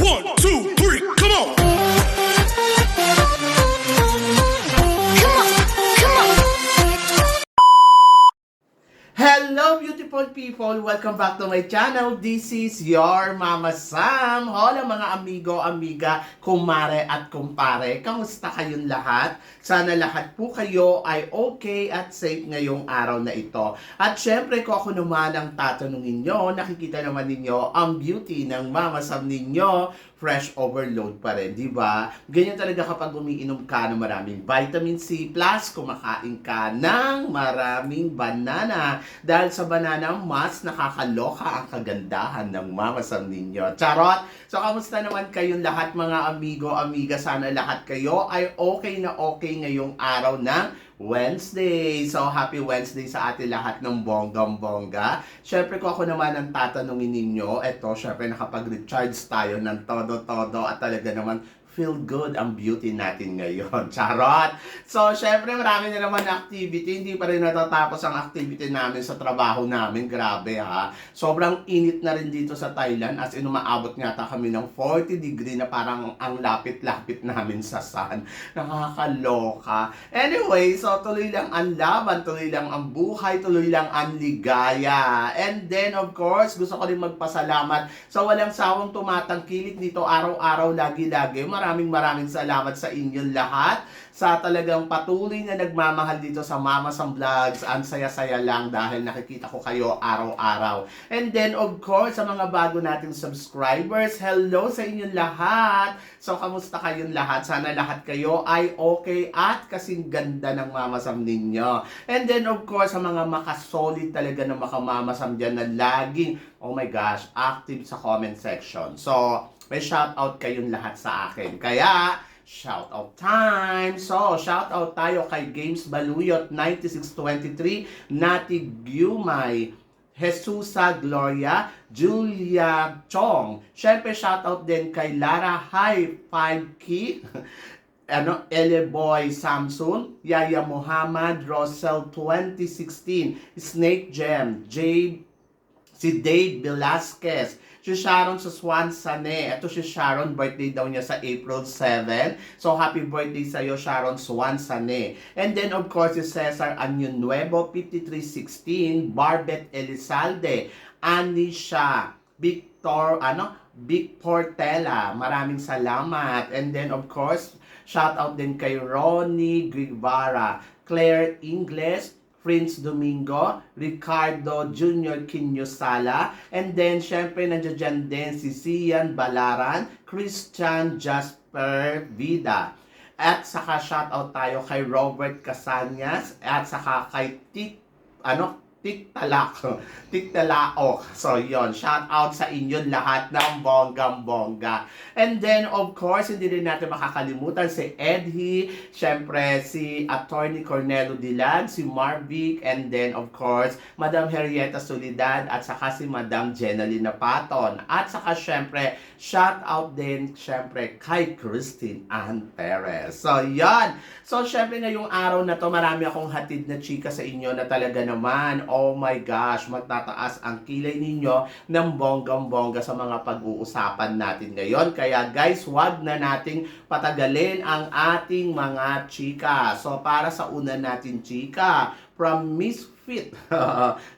1, 2, 3, come on! Hello beautiful people! Welcome back to my channel. This is your Mama Sam. Hola mga amigo, amiga, kumare at kumpare. Kamusta kayong lahat? Sana lahat po kayo ay okay at safe ngayong araw na ito. At syempre kung ako naman ang tatanungin nyo, nakikita naman ninyo ang beauty ng Mama Sam ninyo. Fresh overload pa rin, di ba? Ganyan talaga kapag umiinom ka ng maraming vitamin C plus kumakain ka ng maraming banana. Dahil sa banana, mas nakakaloka ang kagandahan ng Mama Sam ninyo. Charot! So, kamusta naman kayong lahat mga amigo, amiga? Sana lahat kayo ay okay na okay ngayong araw ng Wednesday. So, happy Wednesday sa atin lahat ng bonggang-bongga. Syempre, kung ako naman ang tatanungin ninyo, eto, syempre nakapag-recharge tayo ng todo-todo at talaga naman feel good ang beauty natin ngayon. Charot! So, syempre, marami na naman activity. Hindi pa rin natatapos ang activity namin sa trabaho namin. Grabe, ha? Sobrang init na rin dito sa Thailand. As in, umaabot nga kami ng 40 degree na parang ang lapit-lapit namin sa sun. Nakakaloka. Anyway, so tuloy lang ang laban, tuloy lang ang buhay, tuloy lang ang ligaya. And then, of course, gusto ko rin magpasalamat sa walang sawang tumatangkilik dito araw-araw, lagi-lagi. Maraming salamat sa inyong lahat sa talagang patuloy na nagmamahal dito sa Mama Sam Vlogs. Ang saya-saya lang dahil nakikita ko kayo araw-araw. And then, of course, sa mga bago nating subscribers, hello sa inyong lahat. So, kamusta kayong lahat? Sana lahat kayo ay okay at kasing ganda ng Mama Sam ninyo. And then, of course, sa mga makasolid talaga ng Mama Sam dyan na laging, oh my gosh, active sa comment section. So, may shoutout kayong lahat sa akin. Kaya, shoutout time! So, shoutout tayo kay Games Baluyot 9623, Nati Gyumay, Jesusa Gloria, Julia Chong. Syempre, shoutout din kay Lara High 5K, Eleboy Samson, Yaya Muhammad, Rosel 2016, Snake Gem, si Dave Velasquez, si Sharon sa Swan Sane. Ito si Sharon, birthday daw niya sa April 7. So, happy birthday sa'yo, Sharon Swan Sane. And then, of course, si Cesar Anion Nuevo, 5316, Barbet Elizalde, Anisha, Vic Portela. Maraming salamat. And then, of course, shout out din kay Ronnie Guevara, Claire Ingles, Prince Domingo, Ricardo Jr. Quiñosala, and then syempre nandiyan din si Sian Balaran, Christian Jasper Vida. At saka shoutout tayo kay Robert Casanyas at saka kay Tiktalao. So, yon, shout out sa inyo lahat ng bonggang-bongga. And then, of course, hindi rin natin makakalimutan si Edhi, syempre si Attorney Cornelo Dilan, si Marvic, and then, of course, Madam Henrietta Solidad, at saka si Madam Jenalina Paton. At saka, syempre, shout out din, syempre, kay Christine Ann Perez. So, yon. So, syempre, ngayong araw na to, marami akong hatid na chika sa inyo na talaga naman, oh my gosh, magtataas ang kilay ninyo ng bonggang-bongga sa mga pag-uusapan natin ngayon. Kaya guys, wag na nating patagalin ang ating mga chika. So para sa una natin chika, from Miss Fit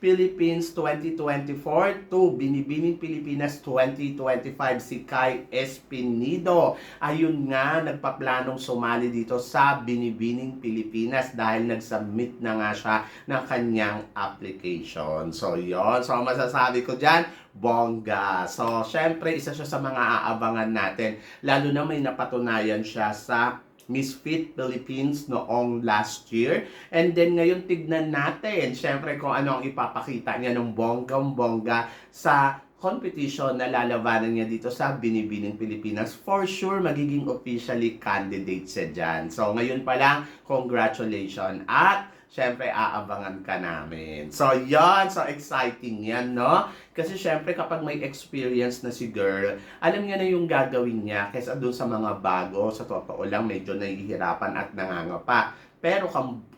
Philippines 2024 to Binibining Pilipinas 2025, si Kai Espinido. Ayun nga, nagpaplanong sumali dito sa Binibining Pilipinas dahil nag-submit na nga siya ng kanyang application. So, yon. So, masasabi ko dyan, bongga. So, syempre, isa siya sa mga aabangan natin. Lalo na may napatunayan siya sa Miss Fit Philippines noong last year. And then ngayon tignan natin, syempre kung ano ang ipapakita niya ng bonggang-bongga sa competition na lalabanan niya dito sa Binibining Pilipinas. For sure, magiging officially candidate siya dyan. So ngayon pa lang, congratulations. At syempre, aabangan ka namin. So, yon. So, exciting yan, no? Kasi syempre, kapag may experience na si girl, alam niya na yung gagawin niya. Kaysa doon sa mga bago, sa totoo lang, medyo nahihirapan at nangangapa. Pero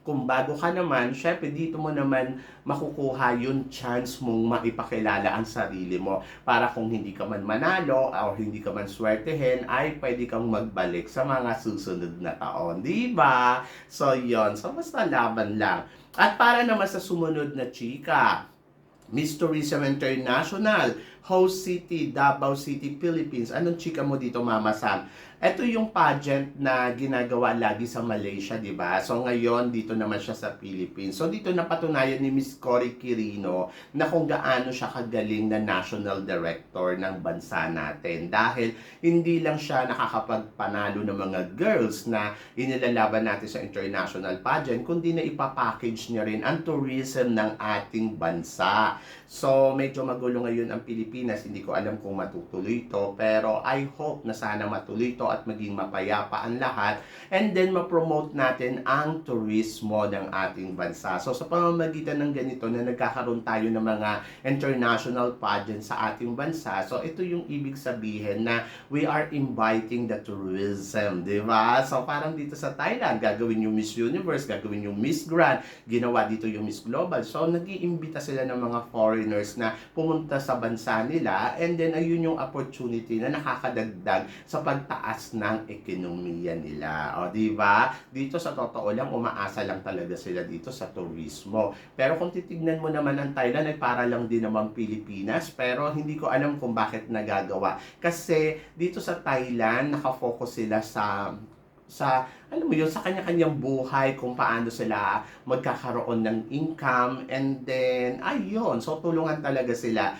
kung bago ka naman, syempre dito mo naman makukuha yung chance mong maipakilala ang sarili mo para kung hindi ka man manalo o hindi ka man swertehin, ay pwede kang magbalik sa mga susunod na taon. Di ba? So, yon. So, basta laban lang. At para naman sa sumunod na chika, Miss Tourism International, Host City, Davao City, Philippines. Anong chika mo dito, Mama Sam? Ito yung pageant na ginagawa lagi sa Malaysia, di ba? So ngayon, dito naman siya sa Philippines. So dito napatunayan ni Miss Cory Quirino na kung gaano siya kagaling na national director ng bansa natin. Dahil hindi lang siya nakakapagpanalo ng mga girls na inilalaban natin sa international pageant, kundi na ipapackage niya rin ang tourism ng ating bansa. So medyo magulo ngayon ang Pilipinas. Hindi ko alam kung matutuloy ito, pero I hope na sana matuloy ito at maging mapayapa ang lahat, and then ma-promote natin ang turismo ng ating bansa. So sa pamamagitan ng ganito na nagkakaroon tayo ng mga international pageant sa ating bansa, so ito yung ibig sabihin na we are inviting the tourism, di ba? So parang dito sa Thailand, gagawin yung Miss Universe, gagawin yung Miss Grand, ginawa dito yung Miss Global. So nag-iimbita sila ng mga foreigners na pumunta sa bansa nila, and then ayun yung opportunity na nakakadagdag sa pagtaas ng ekonomiya nila. O, di ba? Dito sa totoo lang, umaasa lang talaga sila dito sa turismo. Pero kung titignan mo naman ang Thailand, ay para lang din naman Pilipinas, pero hindi ko alam kung bakit nagagawa. Kasi dito sa Thailand, nakafocus sila sa alam mo yun, sa kanya-kanyang buhay, kung paano sila magkakaroon ng income, and then ayun, so tulungan talaga sila.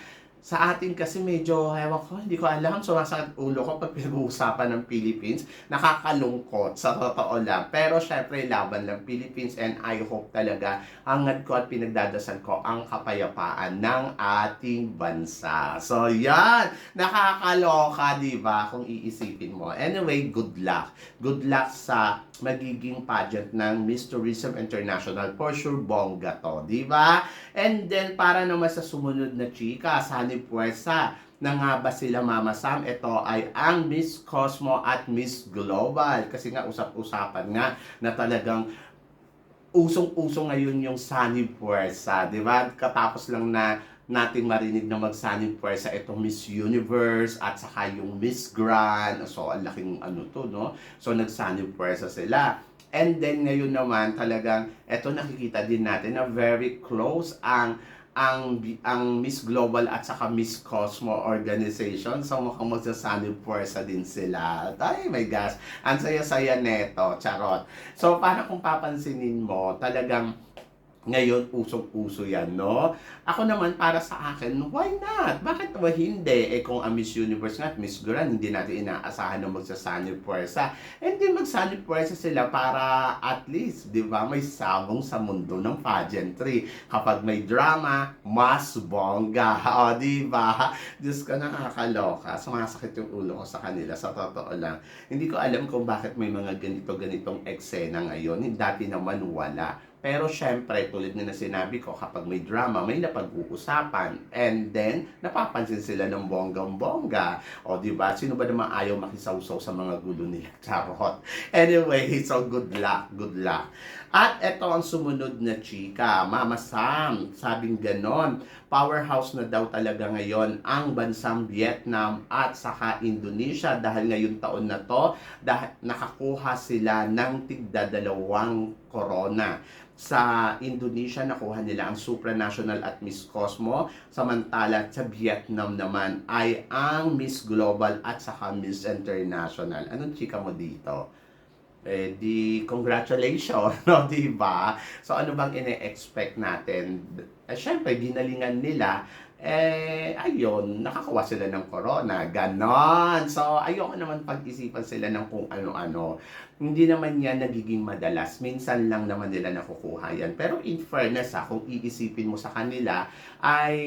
Sa atin kasi medyo, ewan ko, hindi ko alam, sumasakit ulo ko pag pinag-uusapan ng Philippines. Nakakalungkot, sa totoo lang. Pero syempre, laban lang Philippines, and I hope talaga, hangad ko at pinagdadasal ko ang kapayapaan ng ating bansa. So yan, nakakaloka, di ba, kung iisipin mo. Anyway, good luck. Good luck sa magiging pageant ng Miss Tourism International. For sure, bongga to, di ba? And then, para naman sa sumunod na chika, Sunny Puwersa, na nga ba sila, Mama Sam? Ito ay ang Miss Cosmo at Miss Global. Kasi nga, usap-usapan nga na talagang usong-uso ngayon yung Sunny Puwersa, di ba? Katapos lang na nating marinig na mag-Sunny Puwersa itong Miss Universe at saka yung Miss Grand. So, ang laking ano to, no? So, nag-Sunny Puwersa sila. And then, ngayon naman, talagang, eto nakikita din natin na very close ang Miss Global at saka Miss Cosmo organization. So, mukhang magsasanib puwersa din sila. Ay, my gosh. Ang saya-saya neto. Charot. So, para kung papansinin mo, talagang ngayon, usong-uso yan, no? Ako naman, para sa akin, why not? Bakit ba hindi? Eh, kung ang Miss Universe nga at Miss Grand, hindi natin inaasahan na magsasanib puwersa. And then, magsanib puwersa sila para at least, di ba, may sabong sa mundo ng pageantry. Kapag may drama, mas bongga. O, di ba? Diyos ko, nakakaloka. Sumasakit yung ulo ko sa kanila, sa totoo lang. Hindi ko alam kung bakit may mga ganito-ganitong eksena ngayon. Dati naman wala. Pero syempre, tulad na sinabi ko, kapag may drama, may napag-uusapan. And then, napapansin sila ng bonggang-bongga. O, di ba? Sino ba naman ayaw makisawsaw sa mga gulo nila? Charot. Anyway, so good luck. Good luck. At eto ang sumunod na chika. Mama Sam, sabing ganon. Powerhouse na daw talaga ngayon ang bansang Vietnam at saka Indonesia. Dahil ngayong taon na to, nakakuha sila ng tigdadalawang corona. Sa Indonesia, nakuha nila ang supranational at Miss Cosmo. Samantala, sa Vietnam naman ay ang Miss Global at saka Miss International. Anong chika mo dito? Eh, di congratulations, no? Diba? So, ano bang ine-expect natin? Syempre, ginalingan nila. Ayun, nakakuha sila ng corona. Ganon. So, ayoko naman pag-isipan sila ng kung ano-ano. Hindi naman yan nagiging madalas. Minsan lang naman nila nakukuha yan. Pero in fairness, kung iisipin mo sa kanila, ay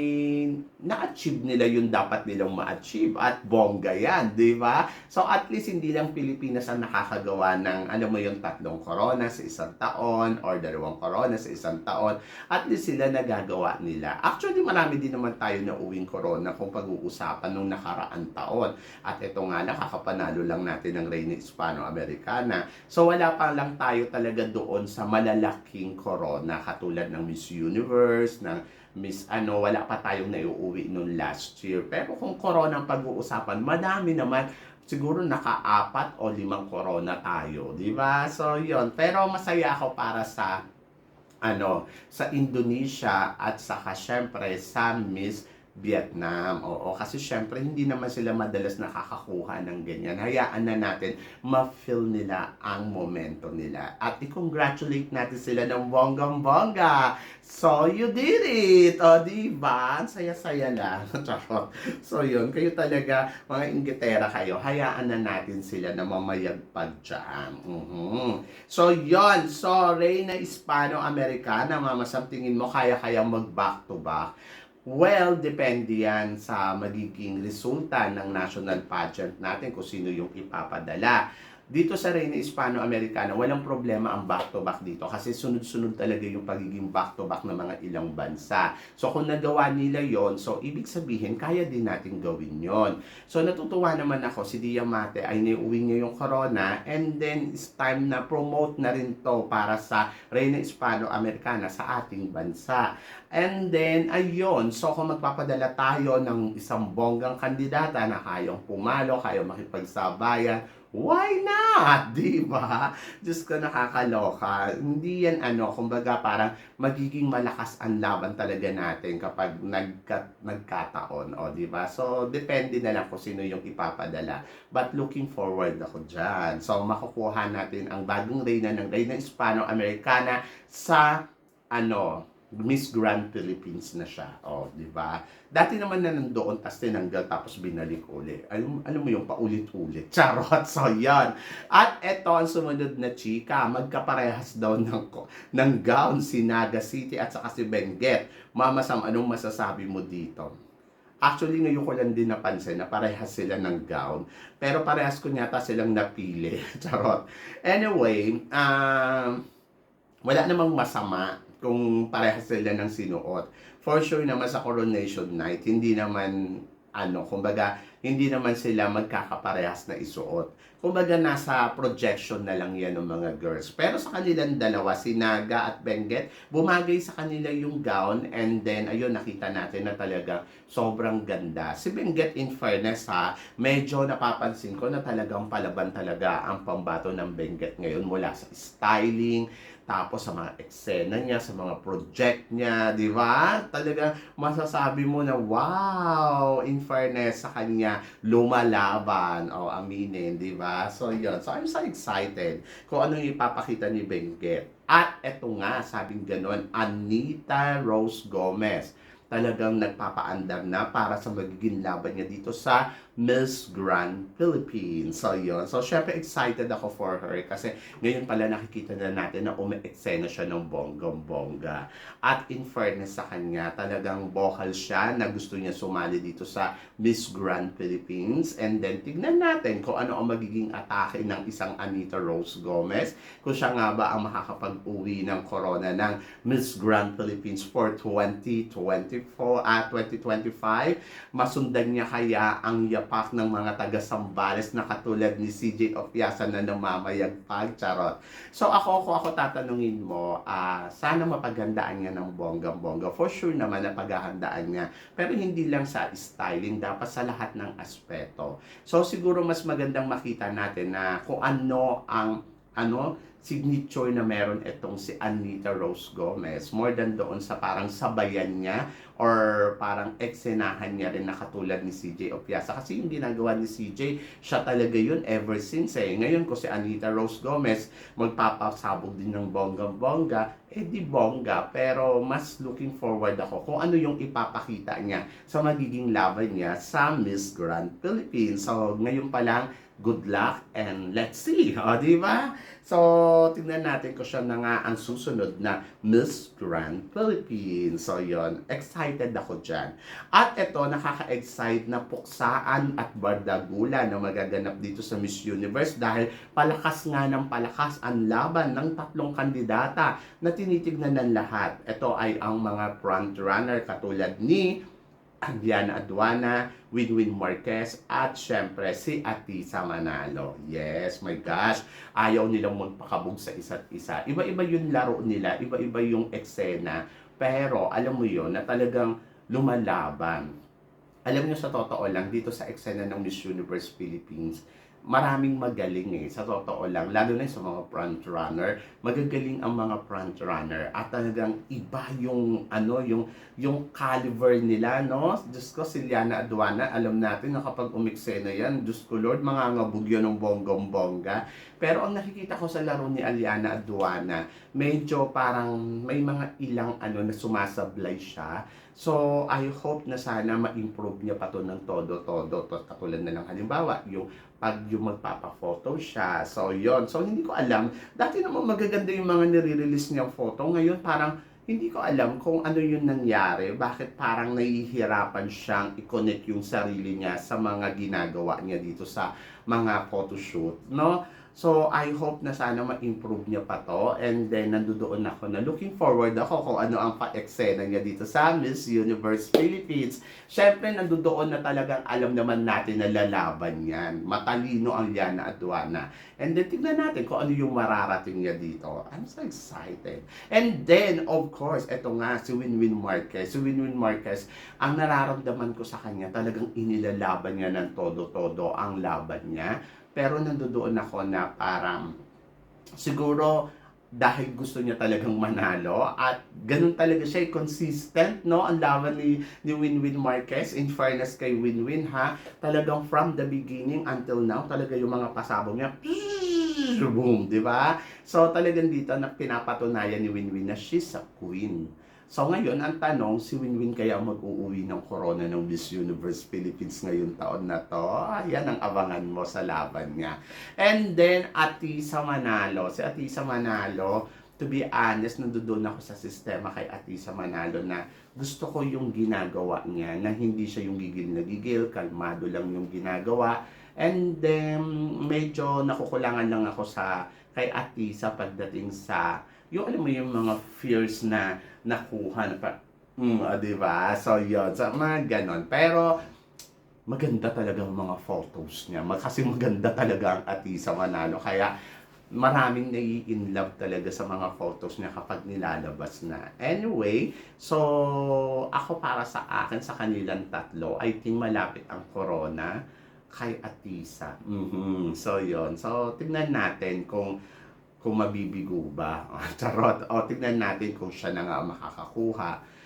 na-achieve nila yung dapat nilang ma-achieve. At bongga yan, di ba? So, at least hindi lang Pilipinas ang nakakagawa ng, ano mo yung 3 corona sa isang taon or 2 corona sa isang taon. At least sila nagagawa nila. Actually, marami din naman tayo na uwing corona kung pag-uusapan nung nakaraan taon. At ito nga, nakakapanalo lang natin ng Reina Hispano-Americana. So wala pa lang tayo talaga doon sa malalaking corona katulad ng Miss Universe, ng Miss wala pa tayong naiuwi noon last year. Pero kung corona ang pag-uusapan, madami naman. Siguro naka-4 o 5 corona tayo, di ba? So, yon. Pero masaya ako para sa sa Indonesia at saka syempre sa Miss Vietnam. Oo, kasi syempre hindi naman sila madalas nakakakuha ng ganyan. Hayaan na natin ma-feel nila ang momento nila. At i-congratulate natin sila ng bonggang-bongga. So, you did it! O, diba? Saya-saya lang. So, yun. Kayo talaga, mga Inggitera kayo, hayaan na natin sila na mamayagpag dyan. So, yun. So, Reina Hispano-Americana, Mama Sam, tingin mo kaya-kaya mag-back-to-back? Well, depende yan sa magiging resulta ng national pageant natin kung sino yung ipapadala. Dito sa Reina Hispano-Americana, walang problema ang back-to-back dito kasi sunod-sunod talaga yung pagiging back-to-back ng mga ilang bansa. So kung nagawa nila yon, so ibig sabihin, kaya din natin gawin yon. So natutuwa naman ako, si Diamante ay niuwi niya yung corona and then it's time na promote na rin to para sa Reina Hispano-Americana sa ating bansa. And then, ayun, so kung magpapadala tayo ng isang bonggang kandidata na kayang pumalo, kayang makipagsabayan, why not? Diba? Diyos ko, nakakaloka. Hindi yan kumbaga parang magiging malakas ang laban talaga natin kapag nagkataon. O, diba? So, depende na lang kung sino yung ipapadala. But looking forward ako dyan. So, makukuha natin ang bagong reyna ng Reina Hispano-Americana sa Miss Grand Philippines na siya. Oh, di ba? Dati naman na nandoon, tapos tinanggal, tapos binalik uli. Alam mo yung paulit-ulit. Charot. So, yan. At eto ang sumunod na chika. Magkaparehas daw ng gown si Naga City at saka si Benguet. Mama Sam, anong masasabi mo dito? Actually, ngayon ko lang din napansin na parehas sila ng gown. Pero parehas ko yata silang napili. Charot. Anyway, wala namang masama kung parehas sila ng sinuot. For sure naman sa coronation night, hindi naman, kumbaga, hindi naman sila magkakaparehas na isuot. Kumbaga, nasa projection na lang yan ng mga girls. Pero sa kanilang dalawa, si Naga at Benguet, bumagay sa kanila yung gown and then, ayun, nakita natin na talaga sobrang ganda. Si Benguet, in fairness medyo napapansin ko na talagang palaban talaga ang pambato ng Benguet ngayon mula sa styling, tapos sa mga eksena niya, sa mga project niya, di ba? Talaga masasabi mo na, wow, in fairness sa kanya, lumalaban, o aminin, di ba? So, yun. So, I'm so excited kung ano yung ipapakita ni Benguet. At eto nga, sabing ganon, Anita Rose Gomez. Talagang nagpapaandar na para sa magiging laban niya dito sa Miss Grand Philippines. So, yun. So, syempre excited ako for her kasi ngayon pala nakikita na natin na umi-eksena siya ng bonggang-bongga. At in fairness sa kanya, talagang vocal siya na gusto niya sumali dito sa Miss Grand Philippines. And then, tignan natin kung ano ang magiging atake ng isang Anita Rose Gomez. Kung siya nga ba ang makakapag-uwi ng corona ng Miss Grand Philippines for 2025. Masundan niya kaya ang yapak ng mga taga-Sambales na katulad ni CJ Opiasa na namamayagpag, charot. So kung ako tatanungin mo, sana mapaghandaan niya ng bonggang-bongga. For sure naman na paghahandaan niya. Pero hindi lang sa styling, dapat sa lahat ng aspeto. So siguro mas magandang makita natin na kung ano ang signature na meron itong si Anita Rose Gomez. More than doon sa parang sabayan niya or parang eksenahan niya rin na katulad ni CJ Opiasa. Kasi yung ginagawa ni CJ, siya talaga yun ever since Ngayon ko si Anita Rose Gomez magpapasabog din ng bonggang-bongga, di bongga. Pero mas looking forward ako kung ano yung ipapakita niya sa magiging laban niya sa Miss Grand Philippines. So ngayon pa lang, good luck and let's see. Di ba? So, tingnan natin kung siya na nga ang susunod na Miss Grand Philippines. So, yon, excited ako dyan. At ito, nakaka-excite na puksaan at bardagula na magaganap dito sa Miss Universe dahil palakas nga ng palakas ang laban ng tatlong kandidata na tinitignan ng lahat. Ito ay ang mga front runner katulad ni Diana Aduana, Winwin Marquez, at syempre si Atisa Manalo. Yes, my gosh, ayaw nilang magpakabog sa isa't isa. Iba-iba yung laro nila, iba-iba yung eksena, pero alam mo yun na talagang lumalaban. Alam niyo sa totoo lang, dito sa eksena ng Miss Universe Philippines, maraming magaling sa totoo lang, lalo na sa mga front runner, magagaling ang mga front runner at talagang iba yung yung caliber nila, no? Diyos ko, si Liana Aduana, alam natin na kapag umiksena yan, Diyos ko Lord, mangangabog yun ng bonggong-bongga. Pero ang nakikita ko sa laro ni Liana Aduana, medyo parang may mga ilang na sumasablay siya. So, I hope na sana ma-improve niya pa to ng todo-todo. Katulad na lang halimbawa, yung magpapa-photo siya. So, yon. So, hindi ko alam. Dati naman magaganda yung mga nire-release niyang photo. Ngayon, parang hindi ko alam kung ano yung nangyari. Bakit parang nahihirapan siyang i-connect yung sarili niya sa mga ginagawa niya dito sa mga photoshoot, no? So, I hope na sana ma-improve niya pa to. And then, nandoon ako na looking forward ako kung ano ang pa-eksena niya dito sa Miss Universe Philippines. Siyempre, nandoon na talagang alam naman natin na lalaban yan. Matalino ang Liana Aduana. And then, tignan natin kung ano yung mararating niya dito. I'm so excited. And then, of course, eto nga, si Winwin Marquez. Si Winwin Marquez, ang nararamdaman ko sa kanya, talagang inilalaban niya ng todo-todo ang laban niya. Pero nandoon ako na parang siguro dahil gusto niya talagang manalo at ganun talaga siya, consistent, no? Ang laban ni Winwin Marquez, in fairness kay Winwin, ha? Talagang from the beginning until now, talaga yung mga pasabog niya, boom, di ba? So talagang dito na pinapatunayan ni Winwin na she's a queen. So ngayon, ang tanong, si Winwin kaya mag-uuwi ng corona ng Miss Universe Philippines ngayong taon na to? Yan ang abangan mo sa laban niya. And then, Atisa Manalo. Si Atisa Manalo, to be honest, nandoon ako sa sistema kay Atisa Manalo na gusto ko yung ginagawa niya, na hindi siya yung gigil na gigil, kalmado lang yung ginagawa. And then, medyo nakukulangan lang ako kay Atisa pagdating sa yung alam mo yung mga fears na nakuha na pa, di ba? So, yun. So, mga ganon. Pero, maganda talaga ang mga photos niya. Kasi maganda talaga ang Atisa Manalo. Kaya, maraming nai-inlove talaga sa mga photos niya kapag nilalabas na. Anyway, so, ako para sa akin, sa kanilang tatlo, I think malapit ang corona kay Atisa. So, yun. So, tignan natin kung mabibigo ba. Charot. O, tignan natin kung siya na nga makakakuha.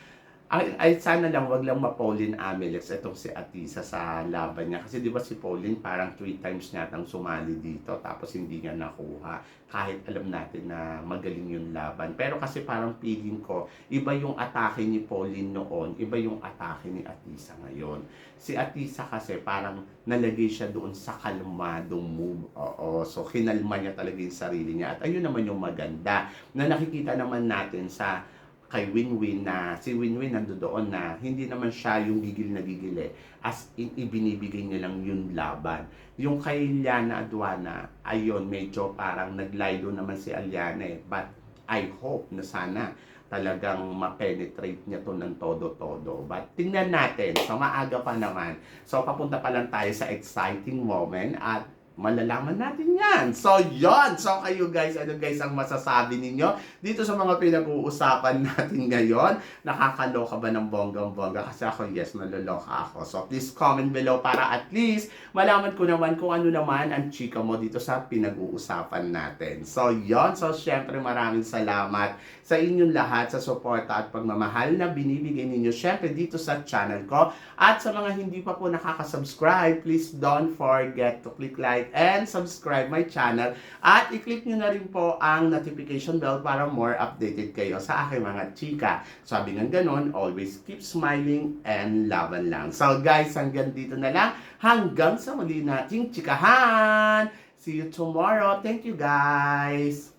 Ay sana lang wag lang ma-Pauline Ameles itong si Atisa sa laban niya. Kasi di ba si Pauline parang 3 times niyatang sumali dito tapos hindi niya nakuha. Kahit alam natin na magaling yung laban. Pero kasi parang feeling ko, iba yung atake ni Pauline noon, iba yung atake ni Atisa ngayon. Si Atisa kasi parang nalagay siya doon sa kalmadong move. Oo, so kinalma niya talaga yung sarili niya. At ayun naman yung maganda na nakikita naman natin sa kay Winwin na si Winwin nandoon na hindi naman siya yung gigil na gigil as in ibinibigay niya lang yung laban. Yung kay Liana Aduana, ayun medyo parang naglaylo naman si Liana but I hope na sana talagang ma-penetrate niya to ng todo-todo. But tingnan natin, so maaga pa naman. So papunta pa lang tayo sa exciting moment at malalaman natin yan. So, yon. So, kayo guys, ano guys ang masasabi ninyo dito sa mga pinag-uusapan natin ngayon? Nakakaloka ba ng bonggang-bongga? Kasi ako, yes, naloloka ako. So, please comment below para at least malaman ko naman kung ano naman ang chika mo dito sa pinag-uusapan natin. So, yon. So, syempre maraming salamat sa inyong lahat sa suporta at pagmamahal na binibigay ninyo syempre dito sa channel ko. At sa mga hindi pa po nakaka-subscribe, please don't forget to click like and subscribe my channel at i-click nyo na rin po ang notification bell para more updated kayo sa aking mga chika. Sabi nga ganon, always keep smiling and laban lang. So guys, hanggang dito na lang. Hanggang sa muli nating chikahan. See you tomorrow. Thank you guys.